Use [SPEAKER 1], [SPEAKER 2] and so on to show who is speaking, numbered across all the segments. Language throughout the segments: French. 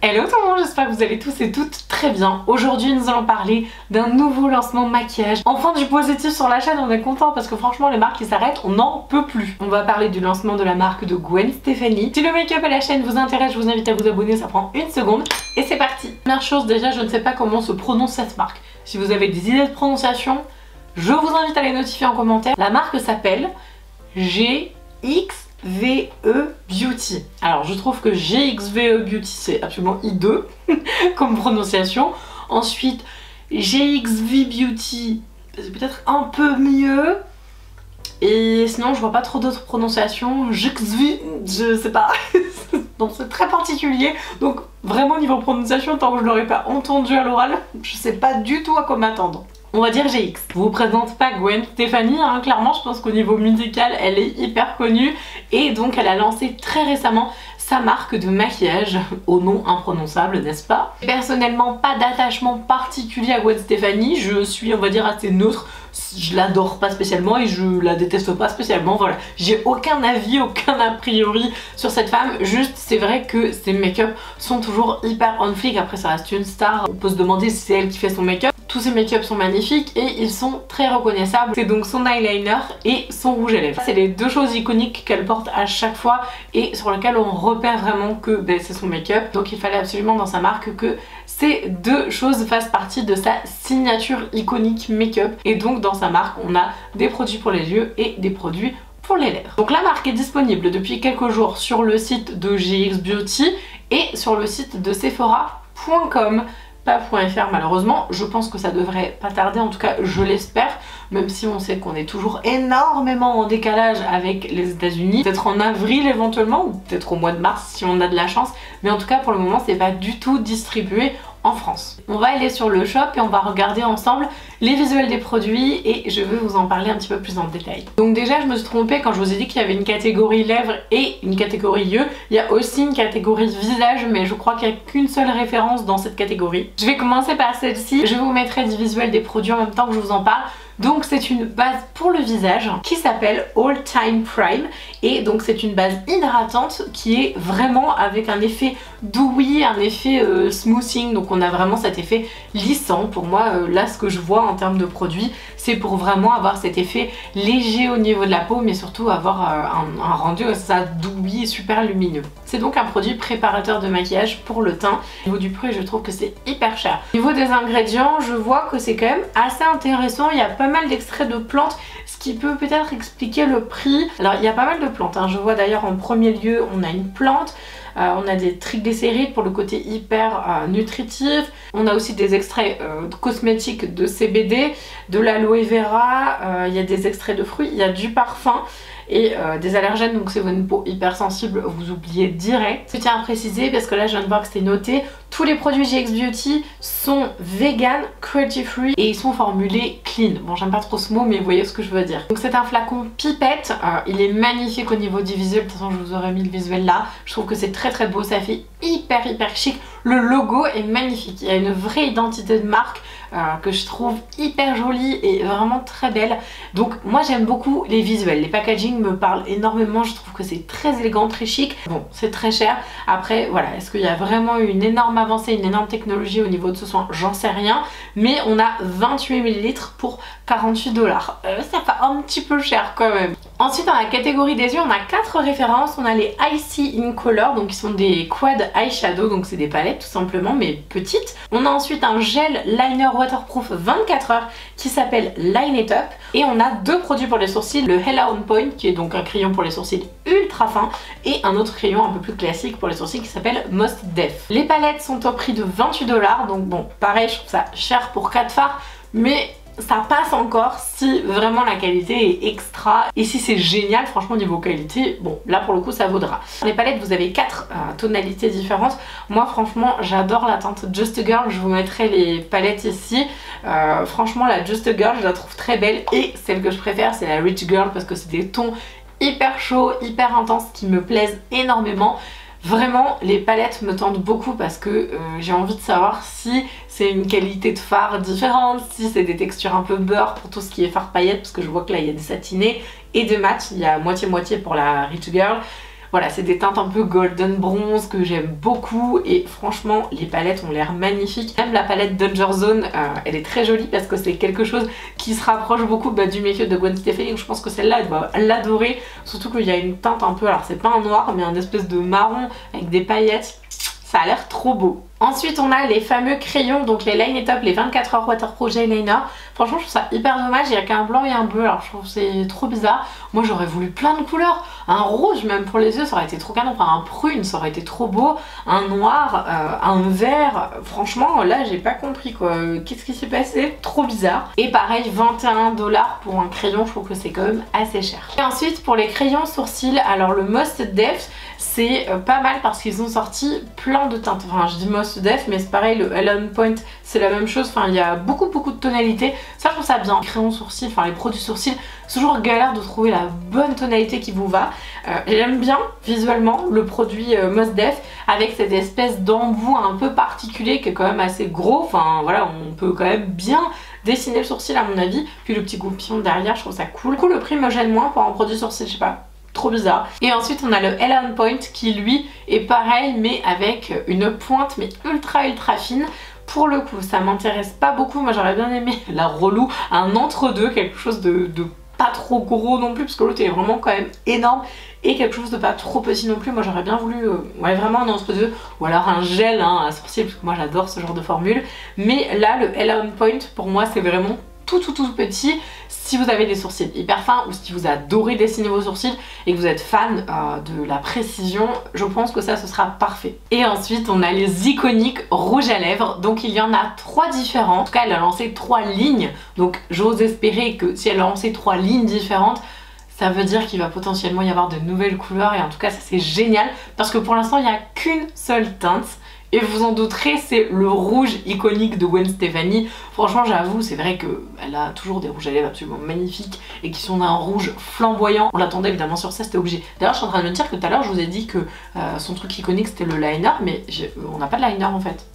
[SPEAKER 1] Hello tout le monde, j'espère que vous allez tous et toutes très bien. Aujourd'hui nous allons parler d'un nouveau lancement maquillage. Enfin du positif sur la chaîne, on est content parce que franchement les marques qui s'arrêtent, on n'en peut plus. On va parler du lancement de la marque de Gwen Stefani. Si le make-up et la chaîne vous intéressent, je vous invite à vous abonner, ça prend une seconde. Et c'est parti. Première chose déjà, je ne sais pas comment se prononce cette marque. Si vous avez des idées de prononciation, je vous invite à les notifier en commentaire. La marque s'appelle GXVE Beauty. Alors je trouve que GXVE Beauty c'est absolument hideux comme prononciation. Ensuite GXV Beauty c'est peut-être un peu mieux. Et sinon je vois pas trop d'autres prononciations. GXV, je sais pas. Donc c'est très particulier. Donc vraiment niveau prononciation, tant que je l'aurais pas entendu à l'oral, je sais pas du tout à quoi m'attendre. On va dire GX. Je vous présente pas Gwen Stefani, hein. Clairement je pense qu'au niveau musical elle est hyper connue et donc elle a lancé très récemment sa marque de maquillage au nom imprononçable, n'est-ce pas? Personnellement pas d'attachement particulier à Gwen Stefani, je suis on va dire assez neutre, je l'adore pas spécialement et je la déteste pas spécialement, voilà. J'ai aucun avis, aucun a priori sur cette femme, juste c'est vrai que ses make-up sont toujours hyper on fleek, après ça reste une star, on peut se demander si c'est elle qui fait son make-up. Tous ces make-up sont magnifiques et ils sont très reconnaissables. C'est donc son eyeliner et son rouge à lèvres. C'est les deux choses iconiques qu'elle porte à chaque fois et sur lesquelles on repère vraiment que c'est son make-up. Donc il fallait absolument dans sa marque que ces deux choses fassent partie de sa signature iconique make-up. Et donc dans sa marque on a des produits pour les yeux et des produits pour les lèvres. Donc la marque est disponible depuis quelques jours sur le site de GX Beauty et sur le site de Sephora.com. Pas .fr malheureusement, je pense que ça devrait pas tarder, en tout cas je l'espère, même si on sait qu'on est toujours énormément en décalage avec les États-Unis, peut-être en avril éventuellement, ou peut-être au mois de mars si on a de la chance, mais en tout cas pour le moment c'est pas du tout distribué en France. On va aller sur le shop et on va regarder ensemble les visuels des produits et je vais vous en parler un petit peu plus en détail. Donc déjà je me suis trompée quand je vous ai dit qu'il y avait une catégorie lèvres et une catégorie yeux. Il y a aussi une catégorie visage mais je crois qu'il n'y a qu'une seule référence dans cette catégorie. Je vais commencer par celle-ci, je vous mettrai du visuel des produits en même temps que je vous en parle. Donc c'est une base pour le visage qui s'appelle All Time Prime et donc c'est une base hydratante qui est vraiment avec un effet dewy, un effet smoothing, donc on a vraiment cet effet lissant. Pour moi là ce que je vois en termes de produits c'est pour vraiment avoir cet effet léger au niveau de la peau mais surtout avoir un rendu ça dewy et super lumineux. C'est donc un produit préparateur de maquillage pour le teint. Au niveau du prix je trouve que c'est hyper cher. Au niveau des ingrédients je vois que c'est quand même assez intéressant, il y a pas mal d'extraits de plantes, ce qui peut peut-être expliquer le prix. Alors il y a pas mal de plantes, hein. Je vois d'ailleurs en premier lieu on a une plante, on a des triglycérides pour le côté hyper nutritif, on a aussi des extraits cosmétiques de CBD, de l'aloe vera, il y a des extraits de fruits, il y a du parfum et des allergènes, donc c'est une peau hyper sensible, vous oubliez direct. Je tiens à préciser parce que là je viens de voir que c'était noté, tous les produits GX Beauty sont vegan, cruelty free et ils sont formulés clean. Bon j'aime pas trop ce mot mais vous voyez ce que je veux dire. Donc c'est un flacon pipette, il est magnifique au niveau du visuel, de toute façon je vous aurais mis le visuel là. Je trouve que c'est très beau, ça fait hyper chic. Le logo est magnifique, il y a une vraie identité de marque que je trouve hyper jolie et vraiment très belle. Donc moi j'aime beaucoup les visuels, les packaging me parlent énormément, je trouve que c'est très élégant, très chic. Bon c'est très cher, après voilà, est-ce qu'il y a vraiment une énorme avancée, une énorme technologie au niveau de ce soin? J'en sais rien, mais on a 28 ml pour 48 $. Ça fait un petit peu cher quand même. Ensuite dans la catégorie des yeux on a 4 références, on a les Icy in Color, donc qui sont des quad eyeshadow, donc c'est des palettes tout simplement mais petites. On a ensuite un gel liner waterproof 24 heures qui s'appelle Line It Up et on a deux produits pour les sourcils, le Hella On Point qui est donc un crayon pour les sourcils ultra fin et un autre crayon un peu plus classique pour les sourcils qui s'appelle Most Def. Les palettes sont au prix de 28 $, donc bon pareil je trouve ça cher pour 4 fards mais ça passe encore si vraiment la qualité est extra et si c'est génial franchement niveau qualité, bon là pour le coup ça vaudra. Les palettes vous avez 4 tonalités différentes. Moi franchement j'adore la teinte Just Girl, je vous mettrai les palettes ici. Franchement la Just Girl je la trouve très belle et celle que je préfère c'est la Rich Girl parce que c'est des tons hyper chauds, hyper intenses qui me plaisent énormément. Vraiment les palettes me tentent beaucoup parce que j'ai envie de savoir si c'est une qualité de fard différente, si c'est des textures un peu beurre pour tout ce qui est fard paillettes parce que je vois que là il y a des satinés et des mats, il y a moitié-moitié pour la Rich Girl. Voilà, c'est des teintes un peu golden bronze que j'aime beaucoup et franchement les palettes ont l'air magnifiques. Même la palette Danger Zone, elle est très jolie parce que c'est quelque chose qui se rapproche beaucoup du make-up de Gwen Stefani, donc je pense que celle-là elle doit l'adorer, surtout qu'il y a une teinte un peu, alors c'est pas un noir mais un espèce de marron avec des paillettes. Ça a l'air trop beau. Ensuite on a les fameux crayons, donc les Line It Up, les 24 heures Waterproof Eyeliner. Franchement je trouve ça hyper dommage, il n'y a qu'un blanc et un bleu, alors je trouve que c'est trop bizarre. Moi j'aurais voulu plein de couleurs, un rouge même pour les yeux ça aurait été trop canon, enfin un prune ça aurait été trop beau, un noir, un vert, franchement là j'ai pas compris quoi, qu'est-ce qui s'est passé, trop bizarre. Et pareil 21 $ pour un crayon, je trouve que c'est quand même assez cher. Et ensuite pour les crayons sourcils, alors le Most Def c'est pas mal parce qu'ils ont sorti plein de teintes, enfin je dis Most Def mais c'est pareil, le Helen Point c'est la même chose, enfin il y a beaucoup de tonalités, ça je trouve ça bien. Les crayons sourcils, enfin les produits sourcils, c'est toujours galère de trouver la bonne tonalité qui vous va. J'aime bien visuellement le produit Most Def avec cette espèce d'embout un peu particulier qui est quand même assez gros, enfin voilà on peut quand même bien dessiner le sourcil à mon avis, puis le petit goupillon derrière je trouve ça cool. Du coup le prix me gêne moins pour un produit sourcil, je sais pas, trop bizarre. Et ensuite on a le Helen Point qui lui est pareil mais avec une pointe mais ultra fine. Pour le coup ça m'intéresse pas beaucoup, moi j'aurais bien aimé la relou, un entre-deux, quelque chose de pas trop gros non plus parce que l'autre est vraiment quand même énorme et quelque chose de pas trop petit non plus. Moi j'aurais bien voulu ouais, vraiment un entre-deux ou alors un gel à sourcils parce que moi j'adore ce genre de formule. Mais là le Helen Point pour moi c'est vraiment tout petit. Si vous avez des sourcils hyper fins ou si vous adorez dessiner vos sourcils et que vous êtes fan de la précision, je pense que ça ce sera parfait. Et ensuite on a les iconiques rouges à lèvres, donc il y en a 3 différents. En tout cas elle a lancé 3 lignes, donc j'ose espérer que si elle a lancé 3 lignes différentes, ça veut dire qu'il va potentiellement y avoir de nouvelles couleurs et en tout cas ça c'est génial parce que pour l'instant il n'y a qu'une seule teinte. Et vous en douterez, c'est le rouge iconique de Gwen Stefani. Franchement j'avoue, c'est vrai qu'elle a toujours des rouges à lèvres absolument magnifiques et qui sont d'un rouge flamboyant. On l'attendait évidemment sur ça, c'était obligé. D'ailleurs je suis en train de me dire que tout à l'heure je vous ai dit que son truc iconique c'était le liner, mais on n'a pas de liner en fait.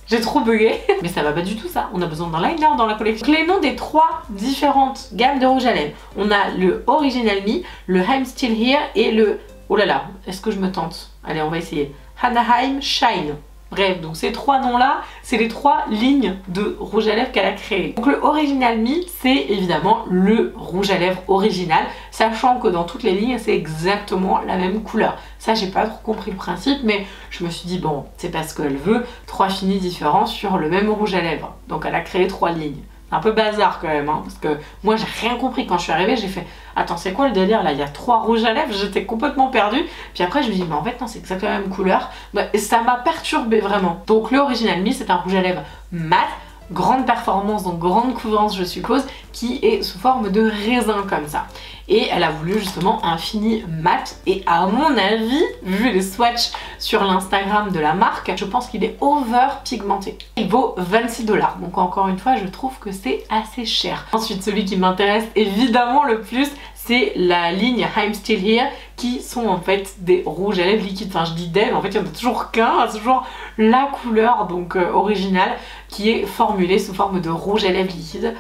[SPEAKER 1] J'ai trop bugué, mais ça va pas du tout ça, on a besoin d'un liner dans la collection. Donc les noms des 3 différentes gammes de rouge à lèvres, on a le Original Me, le I'm Still Here et le... Oh là là, est-ce que je me tente? Allez on va essayer. Anaheim Shine. Bref, donc ces 3 noms-là, c'est les 3 lignes de rouge à lèvres qu'elle a créé. Donc le Original Me, c'est évidemment le rouge à lèvres original, sachant que dans toutes les lignes, c'est exactement la même couleur. Ça, j'ai pas trop compris le principe, mais je me suis dit, bon, c'est parce qu'elle veut 3 finis différents sur le même rouge à lèvres. Donc elle a créé 3 lignes. C'est un peu bazar quand même, hein, parce que moi j'ai rien compris quand je suis arrivée, j'ai fait attends c'est quoi le délire là, il y a 3 rouges à lèvres, j'étais complètement perdue, puis après je me dis mais en fait non c'est exactement la même couleur, et ça m'a perturbée vraiment. Donc le Original Me c'est un rouge à lèvres mat, grande performance, donc grande couvrance je suppose, qui est sous forme de raisin comme ça. Et elle a voulu justement un fini mat et à mon avis, vu les swatchs sur l'Instagram de la marque, je pense qu'il est over pigmenté. Il vaut 26 $, donc encore une fois je trouve que c'est assez cher. Ensuite celui qui m'intéresse évidemment le plus, c'est la ligne I'm Still Here qui sont en fait des rouges à lèvres liquides. Enfin je dis des, mais en fait il n'y en a toujours qu'un, c'est toujours la couleur donc originale qui est formulée sous forme de rouge à lèvres liquide.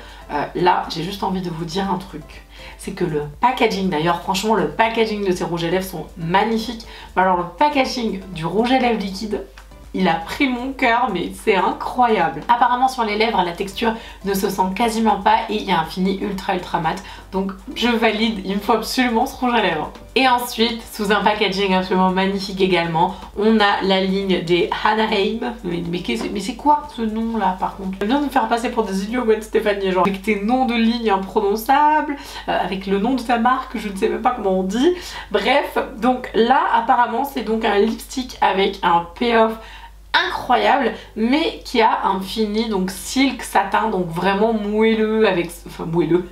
[SPEAKER 1] Là j'ai juste envie de vous dire un truc. C'est que le packaging, d'ailleurs franchement le packaging de ces rouges à lèvres sont magnifiques. Alors le packaging du rouge à lèvres liquide, il a pris mon cœur mais c'est incroyable. Apparemment sur les lèvres la texture ne se sent quasiment pas et il y a un fini ultra mat. Donc je valide, il me faut absolument ce rouge à lèvres. Et ensuite, sous un packaging absolument magnifique également, on a la ligne des Anaheim. Mais c'est quoi ce nom là par contre? J'aime bien me faire passer pour des idiots Gwen Stefani, genre avec tes noms de lignes imprononçables, avec le nom de ta marque, je ne sais même pas comment on dit. Bref, donc là apparemment c'est donc un lipstick avec un payoff incroyable mais qui a un fini donc silk satin, donc vraiment moelleux avec... enfin moelleux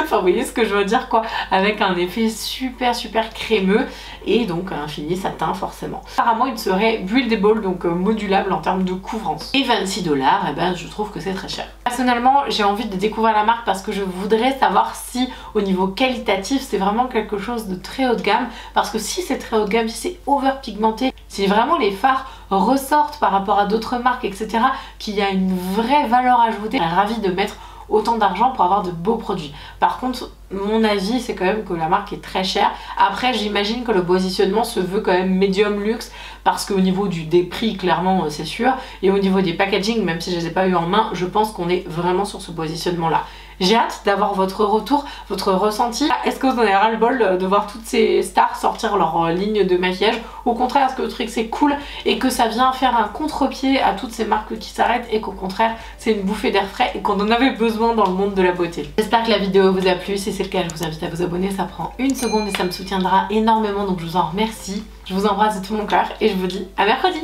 [SPEAKER 1] enfin vous voyez ce que je veux dire quoi, avec un effet super crémeux et donc un fini satin forcément. Apparemment il serait buildable, donc modulable en termes de couvrance. Et 26 $, eh ben je trouve que c'est très cher. Personnellement j'ai envie de découvrir la marque parce que je voudrais savoir si au niveau qualitatif c'est vraiment quelque chose de très haut de gamme, parce que si c'est très haut de gamme, si c'est over pigmenté, si vraiment les fards ressortent par rapport à d'autres marques etc, qu'il y a une vraie valeur ajoutée, je serais ravie de mettre autant d'argent pour avoir de beaux produits. Par contre mon avis c'est quand même que la marque est très chère. Après j'imagine que le positionnement se veut quand même médium luxe parce qu'au niveau des prix clairement c'est sûr, et au niveau des packaging, même si je les ai pas eu en main, je pense qu'on est vraiment sur ce positionnement là. J'ai hâte d'avoir votre retour, votre ressenti. Est-ce que vous en avez ras le bol de voir toutes ces stars sortir leur ligne de maquillage? Au contraire, est-ce que le truc c'est cool et que ça vient faire un contre-pied à toutes ces marques qui s'arrêtent et qu'au contraire c'est une bouffée d'air frais et qu'on en avait besoin dans le monde de la beauté? J'espère que la vidéo vous a plu. Si c'est le cas, je vous invite à vous abonner, ça prend une seconde et ça me soutiendra énormément, donc je vous en remercie. Je vous embrasse de tout mon cœur et je vous dis à mercredi.